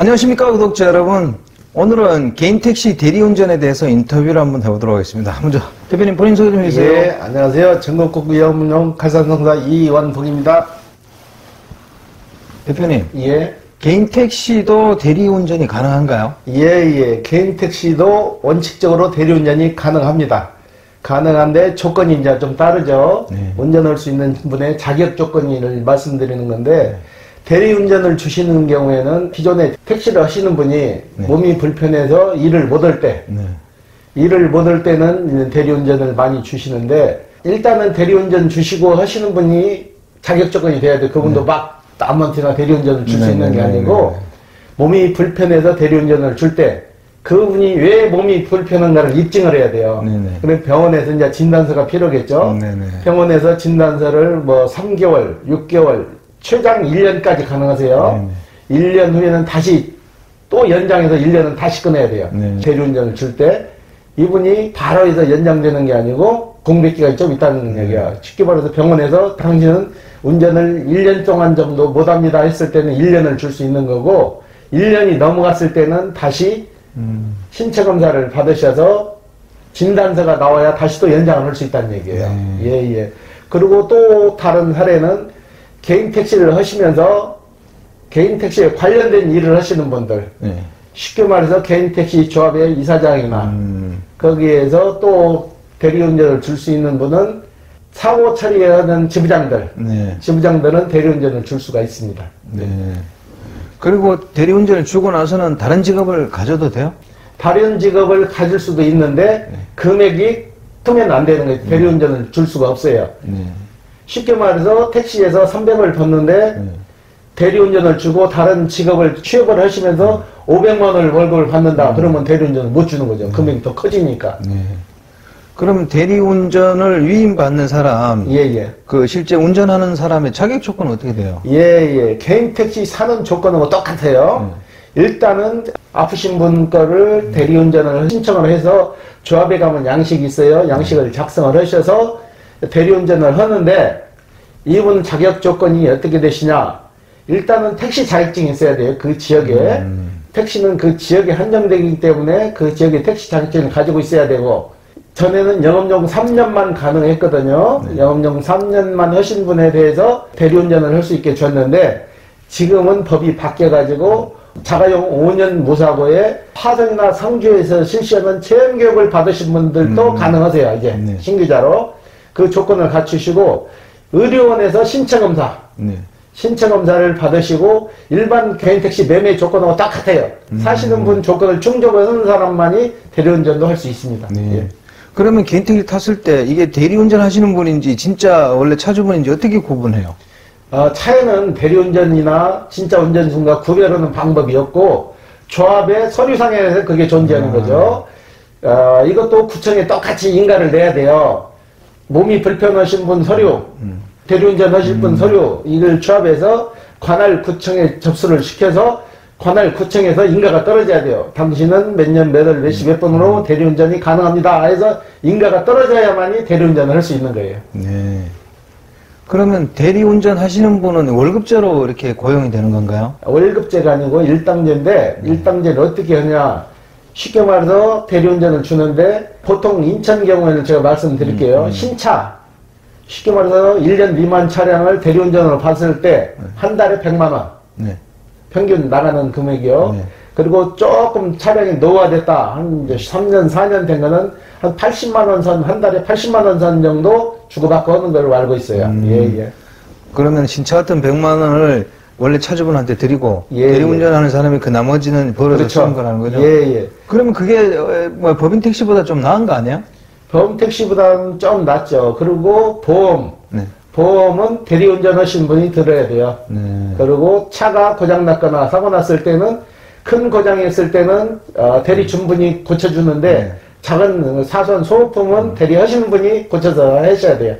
안녕하십니까 구독자 여러분. 오늘은 개인택시 대리운전에 대해서 인터뷰를 한번 해보도록 하겠습니다. 먼저 대표님 본인 소개 좀 해주세요. 예, 안녕하세요. 전국국 위험운용 칼산성사 이원복입니다. 대표님, 예. 개인택시도 대리운전이 가능한가요? 예. 개인택시도 원칙적으로 대리운전이 가능합니다. 가능한데 조건이 이제 좀 다르죠. 네. 운전할 수 있는 분의 자격 조건을 말씀드리는 건데, 대리운전을 주시는 경우에는 기존에 택시를 하시는 분이 몸이 불편해서 일을 못 할 때, 일을 못 할 때는 대리운전을 많이 주시는데, 일단은 대리운전 주시고 하시는 분이 자격 조건이 돼야 돼요. 그분도 막 아무한테나 대리운전을 줄 수 있는 게 아니고, 몸이 불편해서 대리운전을 줄 때, 그분이 왜 몸이 불편한가를 입증을 해야 돼요. 그럼 병원에서 이제 진단서가 필요겠죠. 병원에서 진단서를 뭐 3개월, 6개월, 최장 1년까지 가능하세요. 1년 후에는 다시 또 연장해서 1년은 다시 끊어야 돼요. 대리운전을 줄 때 이분이 바로 해서 연장되는 게 아니고 공백기가 좀 있다는 얘기야. 쉽게 말해서 병원에서 당신은 운전을 1년 동안 정도 못합니다 했을 때는 1년을 줄 수 있는 거고, 1년이 넘어갔을 때는 다시 신체 검사를 받으셔서 진단서가 나와야 다시 또 연장을 할 수 있다는 얘기예요. 예. 그리고 또 다른 사례는 개인 택시를 하시면서 개인 택시에 관련된 일을 하시는 분들, 쉽게 말해서 개인 택시 조합의 이사장이나 거기에서 또 대리운전을 줄 수 있는 분은 사고 처리하는 지부장들, 지부장들은 대리운전을 줄 수가 있습니다. 그리고 대리운전을 주고 나서는 다른 직업을 가져도 돼요? 다른 직업을 가질 수도 있는데 금액이 크면 안 되는 거예요. 대리운전을 줄 수가 없어요. 쉽게 말해서 택시에서 300을 받는데 대리운전을 주고 다른 직업을 취업을 하시면서 500만 원을 월급을 받는다. 그러면 대리운전을 못 주는 거죠. 금액이 더 커지니까. 그럼 대리운전을 위임받는 사람, 그 실제 운전하는 사람의 자격 조건은 어떻게 돼요? 개인 택시 사는 조건은 똑같아요. 일단은 아프신 분 거를 대리운전을 신청을 해서 조합에 가면 양식이 있어요. 양식을 작성을 하셔서 대리운전을 하는데, 이분 자격 조건이 어떻게 되시냐? 일단은 택시 자격증이 있어야 돼요. 그 지역에. 택시는 그 지역에 한정되기 때문에 그 지역에 택시 자격증을 가지고 있어야 되고, 전에는 영업용 3년만 가능했거든요. 영업용 3년만 하신 분에 대해서 대리운전을 할 수 있게 줬는데, 지금은 법이 바뀌어가지고 자가용 5년 무사고에 화성이나 상주에서 실시하는 체험교육을 받으신 분들도 가능하세요. 이제 신규자로. 그 조건을 갖추시고, 의료원에서 신체검사, 신체검사를 받으시고, 일반 개인택시 매매 조건하고 똑같아요. 사시는 분 조건을 충족을 하는 사람만이 대리운전도 할 수 있습니다. 그러면 개인택시 탔을 때 이게 대리운전 하시는 분인지 진짜 원래 차주분인지 어떻게 구분해요? 차에는 대리운전이나 진짜 운전수가 구별하는 방법이 없고, 조합의 서류상에서 그게 존재하는 거죠. 이것도 구청에 똑같이 인가를 내야 돼요. 몸이 불편하신 분 서류, 대리운전 하실 분 서류, 이걸 조합해서 관할 구청에 접수를 시켜서 관할 구청에서 인가가 떨어져야 돼요. 당신은 몇 년, 몇 월, 몇 시, 몇 분으로 대리운전이 가능합니다 해서 인가가 떨어져야만이 대리운전을 할 수 있는 거예요. 그러면 대리운전 하시는 분은 월급제로 이렇게 고용이 되는 건가요? 월급제가 아니고 일당제인데, 일당제를 어떻게 하냐? 쉽게 말해서 대리운전을 주는데, 보통 인천 경우에는 제가 말씀드릴게요. 신차, 쉽게 말해서 1년 미만 차량을 대리운전으로 봤을 때 한 달에 100만 원 평균 나가는 금액이요. 그리고 조금 차량이 노후화됐다, 한 이제 3년 4년 된 거는 한 80만 원 선, 한 달에 80만 원 선 정도 주고받고 하는 걸로 알고 있어요. 그러면 신차 같은 100만 원을 원래 차주분한테 드리고 대리운전하는 사람이 그 나머지는 벌어서 쓰는 거라는 거죠? 그러면 그게 뭐 법인 택시보다 좀 나은 거 아니야? 법인 택시보다는 좀 낫죠. 그리고 보험, 보험은 대리운전 하신 분이 들어야 돼요. 그리고 차가 고장났거나 사고 났을 때는, 큰 고장이 있을 때는 대리 준 분이 고쳐주는데, 작은 사소한 소모품은 대리하시는 분이 고쳐서 하셔야 돼요.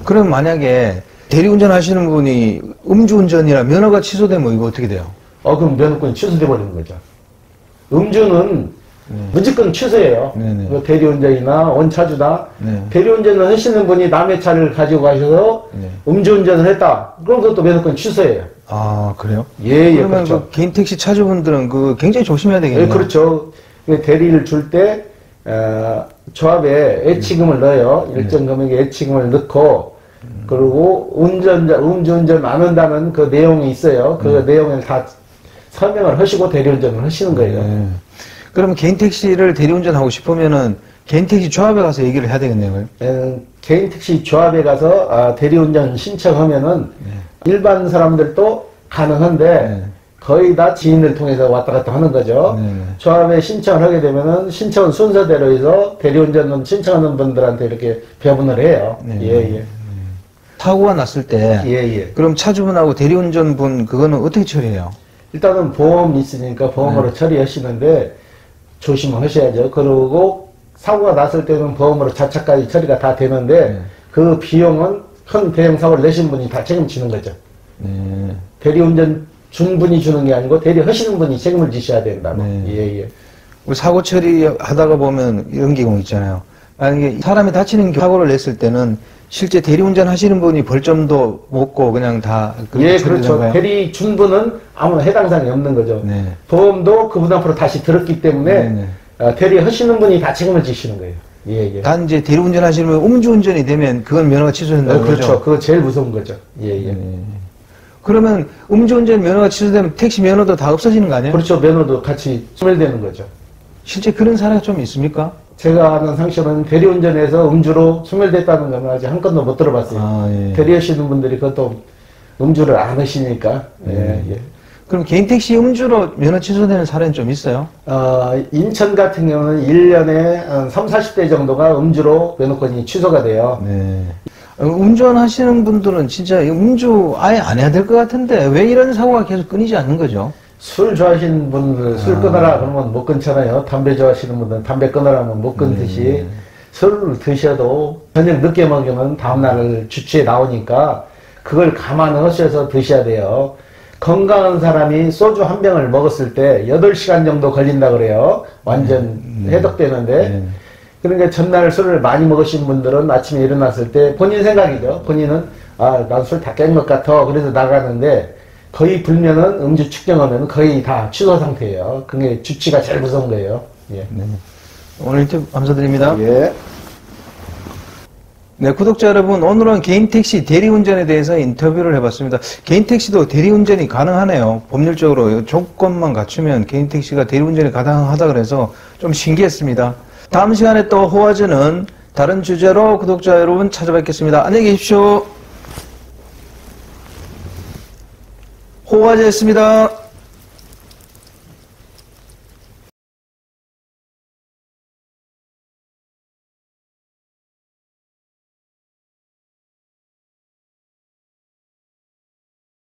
그럼 만약에 대리운전 하시는 분이 음주운전이라 면허가 취소되면 이거 어떻게 돼요? 그럼 면허권이 취소돼 버리는 거죠. 음주는 무조건 취소해요. 대리운전이나 원차주다. 대리운전을 하시는 분이 남의 차를 가지고 가셔서 음주운전을 했다. 그럼 그것도 면허권 취소해요. 아, 그래요? 예, 예, 그러면 그렇죠. 그 개인 택시 차주분들은 그 굉장히 조심해야 되겠네요. 예, 그렇죠. 대리를 줄 때, 조합에 예치금을 넣어요. 일정 금액의 예치금을 넣고, 그리고 음주운전 안 한다는 그 내용이 있어요. 그 내용을 다 설명을 하시고 대리운전을 하시는 거예요. 그러면 개인 택시를 대리운전하고 싶으면은 개인 택시 조합에 가서 얘기를 해야 되겠네요. 개인 택시 조합에 가서 대리운전 신청하면은 일반 사람들도 가능한데 거의 다 지인을 통해서 왔다 갔다 하는 거죠. 조합에 신청을 하게 되면은 신청 순서대로 해서 대리운전은 신청하는 분들한테 이렇게 배분을 해요. 예, 예. 사고가 났을 때, 예, 예. 그럼 차주분하고 대리운전분 그거는 어떻게 처리해요? 일단은 보험이 있으니까 보험으로 처리하시는데 조심을 하셔야죠. 그리고 사고가 났을 때는 보험으로 자차까지 처리가 다 되는데 그 비용은 큰 대형 사고를 내신 분이 다 책임지는 거죠. 대리운전 준 분이 주는 게 아니고 대리하시는 분이 책임을 지셔야 된다고. 예, 예. 우리 사고 처리하다가 보면 이런 경우 있잖아요. 만약에 사람이 다치는 사고를 냈을 때는 실제 대리운전 하시는 분이 벌점도 먹고 그냥 다 예, 그렇죠. 건가요? 대리 준 분은 아무나 해당 사항이 없는 거죠. 네. 보험도 그분 앞으로 다시 들었기 때문에 대리 하시는 분이 다 책임을 지시는 거예요. 예, 예. 단 이제 대리운전 하시면 음주운전이 되면 그건 면허가 취소된다는 거죠. 그렇죠. 그거 제일 무서운 거죠. 예, 예. 그러면 음주운전 면허가 취소되면 택시 면허도 다 없어지는 거 아니에요? 그렇죠. 면허도 같이 소멸되는 거죠. 실제 그런 사례가 좀 있습니까? 제가 아는 상식은 대리운전에서 음주로 소멸됐다는 건 아직 한 건도 못 들어봤어요. 예. 대리하시는 분들이 그것도 음주를 안 하시니까. 예, 예. 그럼 개인 택시 음주로 면허 취소되는 사례는 좀 있어요? 인천 같은 경우는 1년에 한 30, 40대 정도가 음주로 면허권이 취소가 돼요. 운전하시는 분들은 진짜 음주 아예 안 해야 될 것 같은데 왜 이런 사고가 계속 끊이지 않는 거죠? 술 좋아하시는 분들 술 끊어라 그러면 못 끊잖아요. 담배 좋아하시는 분들은 담배 끊으라면 못 끊듯이 술을 드셔도 저녁 늦게 먹으면 다음날 주치에 나오니까 그걸 감안하셔서 드셔야 돼요. 건강한 사람이 소주 한 병을 먹었을 때 8시간 정도 걸린다 그래요. 완전 해독되는데. 그러니까 전날 술을 많이 먹으신 분들은 아침에 일어났을 때 본인 생각이죠. 본인은 난 술 다 깬 것 같아. 그래서 나가는데 거의 불면은 음주 측정하면 거의 다 취소 상태예요. 그게 주치가 제일 무서운 거예요. 예. 오늘 인터뷰 감사드립니다. 예. 네, 구독자 여러분, 오늘은 개인 택시 대리운전에 대해서 인터뷰를 해봤습니다. 개인 택시도 대리운전이 가능하네요. 법률적으로 조건만 갖추면 개인 택시가 대리운전이 가능하다 그래서 좀 신기했습니다. 다음 시간에 또 호화즈는 다른 주제로 구독자 여러분 찾아뵙겠습니다. 안녕히 계십시오. 호화즈였습니다.